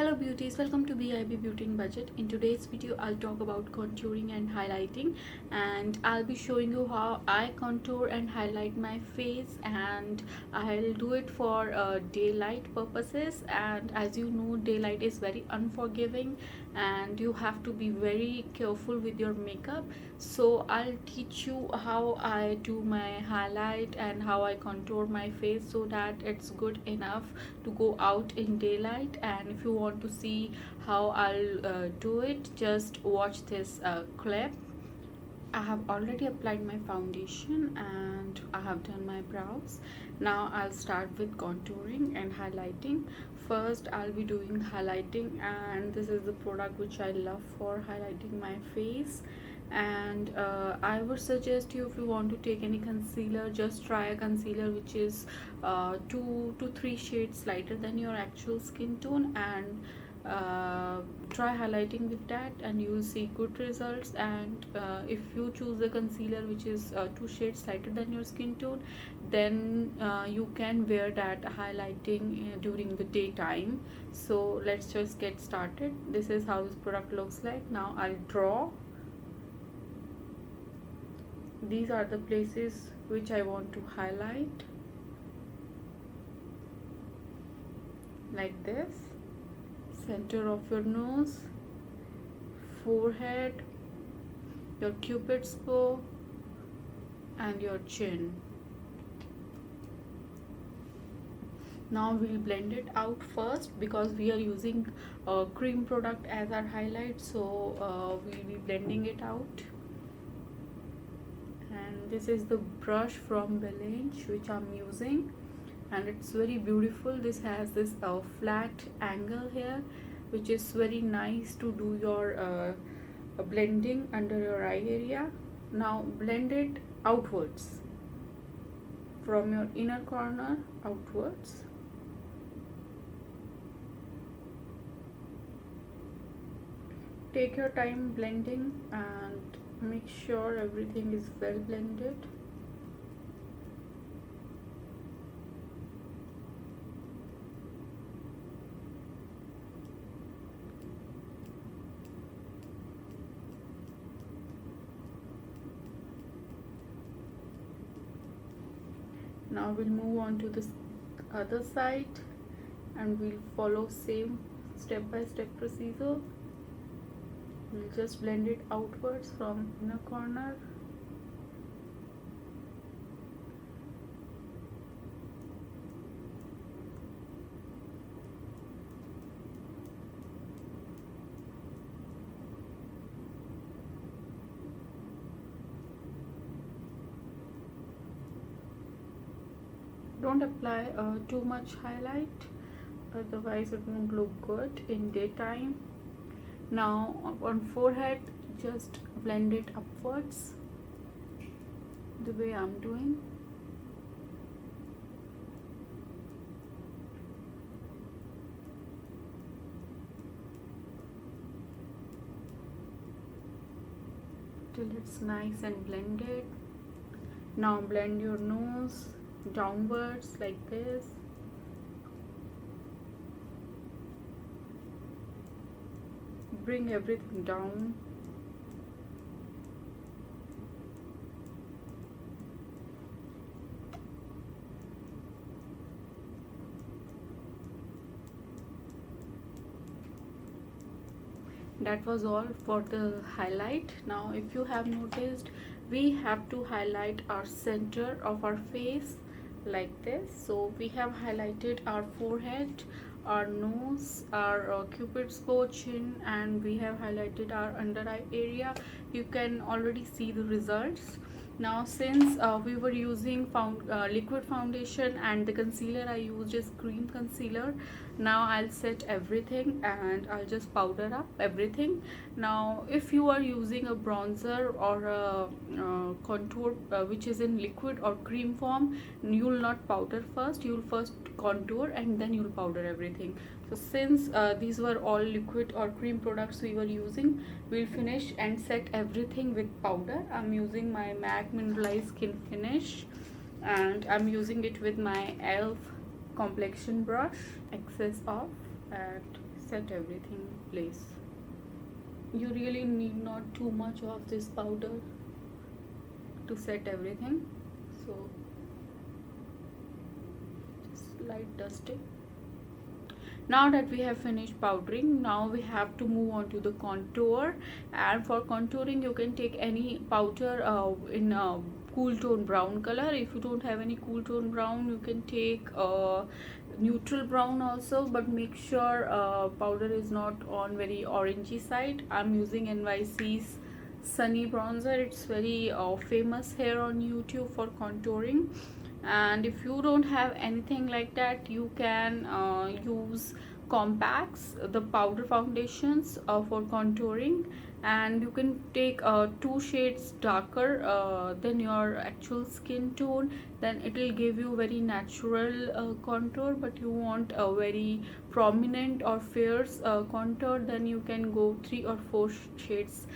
Hello beauties, welcome to BIB Beauty in Budget. In today's video I'll talk about contouring and highlighting, and I'll be showing you how I contour and highlight my face, and I'll do it for daylight purposes. And as you know, daylight is very unforgiving and you have to be very careful with your makeup. So I'll teach you how I do my highlight and how I contour my face so that it's good enough to go out in daylight. And if you want to see how I'll do it, just watch this clip. I have already applied my foundation and I have done my brows. Now I'll start with contouring and highlighting. First I'll be doing highlighting, and this is the product which I love for highlighting my face. And I would suggest you, if you want to take any concealer, just try a concealer which is 2 to 3 shades lighter than your actual skin tone, and try highlighting with that and you will see good results. And if you choose a concealer which is 2 shades lighter than your skin tone, then you can wear that highlighting during the daytime. So let's just get started. This is how this product looks like. Now I'll draw. These are the places which I want to highlight, like this: center of your nose, forehead, your cupid's bow, and your chin. Now we'll blend it out first because we are using a cream product as our highlight, so we'll be blending it out. And this is the brush from Belange which I'm using, and it's very beautiful. This has this flat angle here which is very nice to do your blending under your eye area. Now blend it outwards, from your inner corner outwards. Take your time blending and make sure everything is well blended. Now we'll move on to the other side and we'll follow same step-by-step procedure. We'll just blend it outwards from inner corner. Don't apply too much highlight, otherwise it won't look good in daytime. Now on forehead, just blend it upwards the way I'm doing. Till it's nice and blended. Now blend your nose downwards like this. Bring everything down. That was all for the highlight. Now if you have noticed, we have to highlight our center of our face like this. So we have highlighted our forehead, our nose, our cupid's bow, chin, and we have highlighted our under eye area. You can already see the results. Now since we were using liquid foundation and the concealer I used is cream concealer, now I'll set everything and I'll just powder up everything. Now if you are using a bronzer or a contour which is in liquid or cream form, you'll not powder first, you'll first contour and then you'll powder everything. So since these were all liquid or cream products we were using, we'll finish and set everything with powder. I'm using my MAC Mineralized Skin Finish and I'm using it with my e.l.f. complexion brush. Excess off at set everything in place. You really need not too much of this powder to set everything, so just light dusting. Now that we have finished powdering, now we have to move on to the contour. And for contouring you can take any powder in cool tone brown color. If you don't have any cool tone brown, you can take neutral brown also, but make sure powder is not on very orangey side. I'm using NYC's Sunny Bronzer. It's very famous here on YouTube for contouring. And if you don't have anything like that, you can use compacts, the powder foundations for contouring, and you can take 2 shades darker than your actual skin tone. Then it will give you very natural contour. But you want a very prominent or fierce contour, then you can go 3 or 4 shades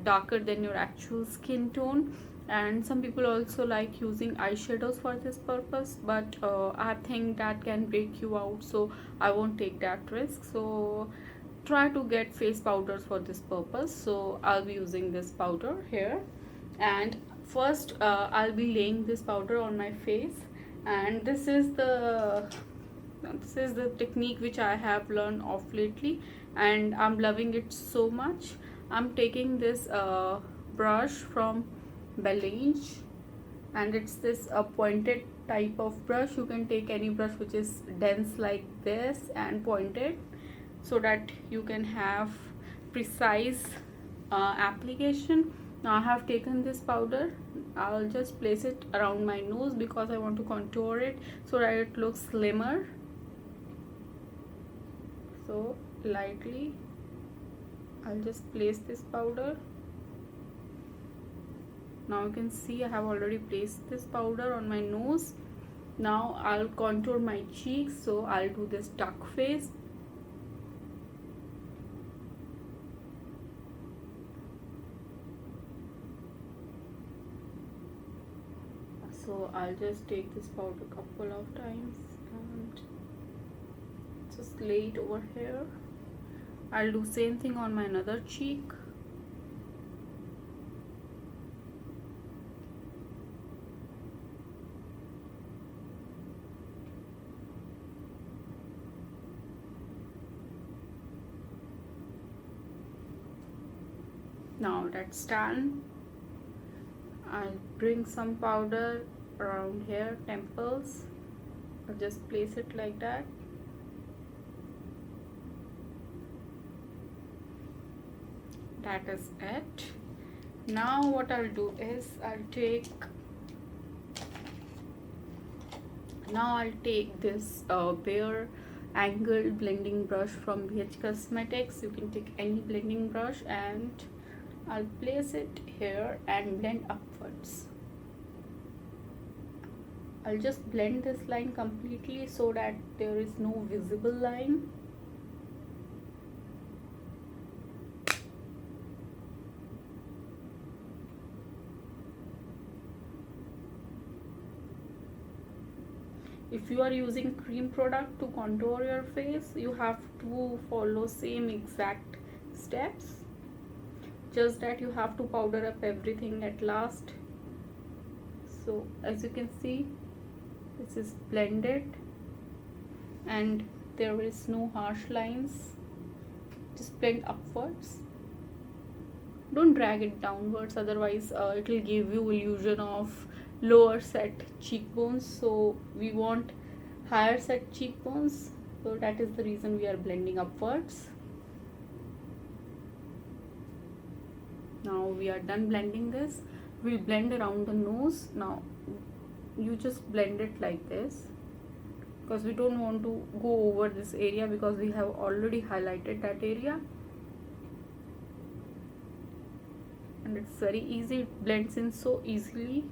darker than your actual skin tone. And some people also like using eyeshadows for this purpose, but I think that can break you out, so I won't take that risk. So try to get face powders for this purpose. So I'll be using this powder here, and first I'll be laying this powder on my face. And this is the technique which I have learned of lately, and I'm loving it so much. I'm taking this brush from Belange, and it's this pointed type of brush. You can take any brush which is dense like this and pointed, so that you can have precise application. Now I have taken this powder. I'll just place it around my nose because I want to contour it so that it looks slimmer. So lightly I'll just place this powder. Now you can see I have already placed this powder on my nose. Now I'll contour my cheeks, so I'll do this duck face. So I'll just take this powder a couple of times and just lay it over here. I'll do same thing on my another cheek. Now that's done. I'll bring some powder around here, temples. I'll just place it like that. That is it. Now what I'll do is I'll take this bare angled blending brush from BH Cosmetics. You can take any blending brush, and I'll place it here and blend upwards. I'll just blend this line completely so that there is no visible line. If you are using cream product to contour your face, you have to follow same exact steps, just that you have to powder up everything at last. So as you can see, this is blended and there is no harsh lines. Just blend upwards, don't drag it downwards, otherwise it will give you illusion of lower set cheekbones. So we want higher set cheekbones, so that is the reason we are blending upwards. Now we are done blending this. We'll blend around the nose. Now you just blend it like this, because we don't want to go over this area because we have already highlighted that area, and it's very easy, it blends in so easily.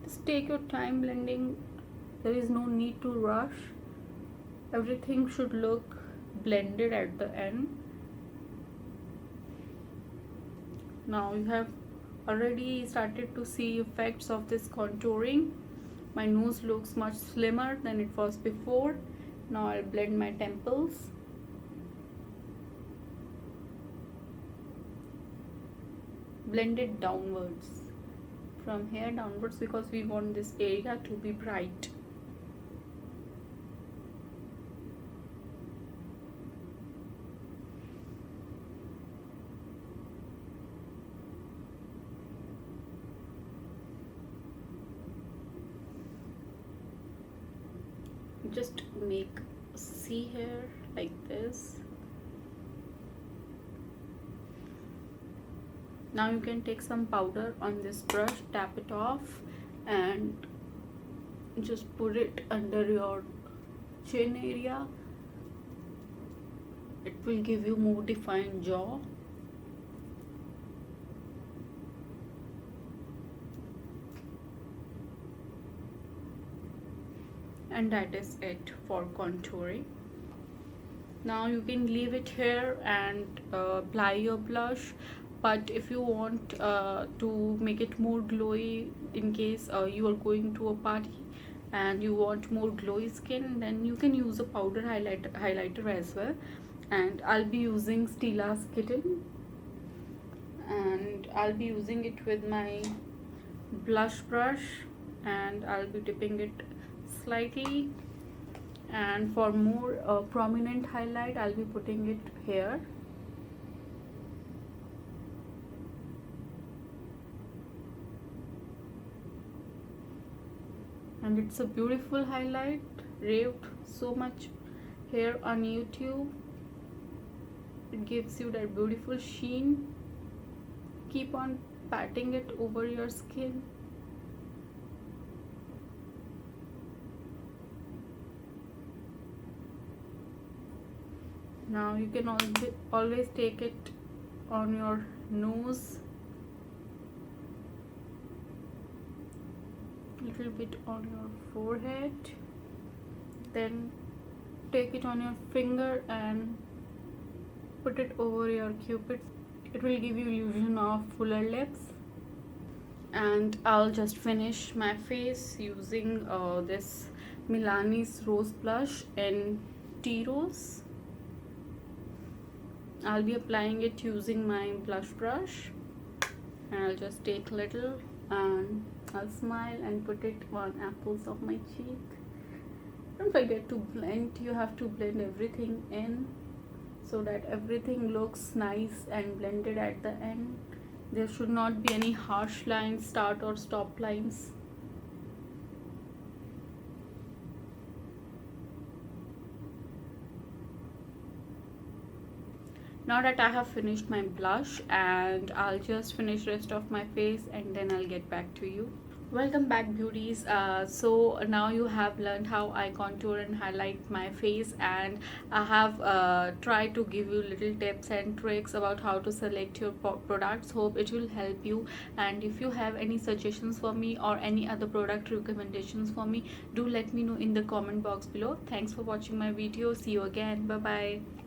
Just take your time blending. There is no need to rush. Everything should look blended at the end. Now you have already started to see effects of this contouring. My nose looks much slimmer than it was before. Now I'll blend my temples. Blend it downwards, from here downwards, because we want this area to be bright. Just make C here like this. Now you can take some powder on this brush, tap it off, and just put it under your chin area. It will give you more defined jaw. And that is it for contouring. Now you can leave it here and apply your blush. But if you want to make it more glowy, in case you are going to a party and you want more glowy skin, then you can use a powder highlighter as well. And I'll be using Stila's Kitten, and I'll be using it with my blush brush, and I'll be dipping it slightly. And for more prominent highlight, I'll be putting it here. And it's a beautiful highlight, raved so much here on YouTube. It gives you that beautiful sheen. Keep on patting it over your skin. Now you can always take it on your nose, little bit on your forehead, then take it on your finger and put it over your cupid. It will give you illusion of fuller lips. And I'll just finish my face using this Milani's Rose Blush in Tea Rose. I'll be applying it using my blush brush, and I'll just take little and I'll smile and put it on apples of my cheek. Don't forget to blend. You have to blend everything in so that everything looks nice and blended at the end. There should not be any harsh lines, start or stop lines. Now that I have finished my blush, and I'll just finish rest of my face and then I'll get back to you. Welcome back, beauties. So now you have learned how I contour and highlight my face, and I have tried to give you little tips and tricks about how to select your products. Hope it will help you. And if you have any suggestions for me or any other product recommendations for me, do let me know in the comment box below. Thanks for watching my video. See you again. Bye bye.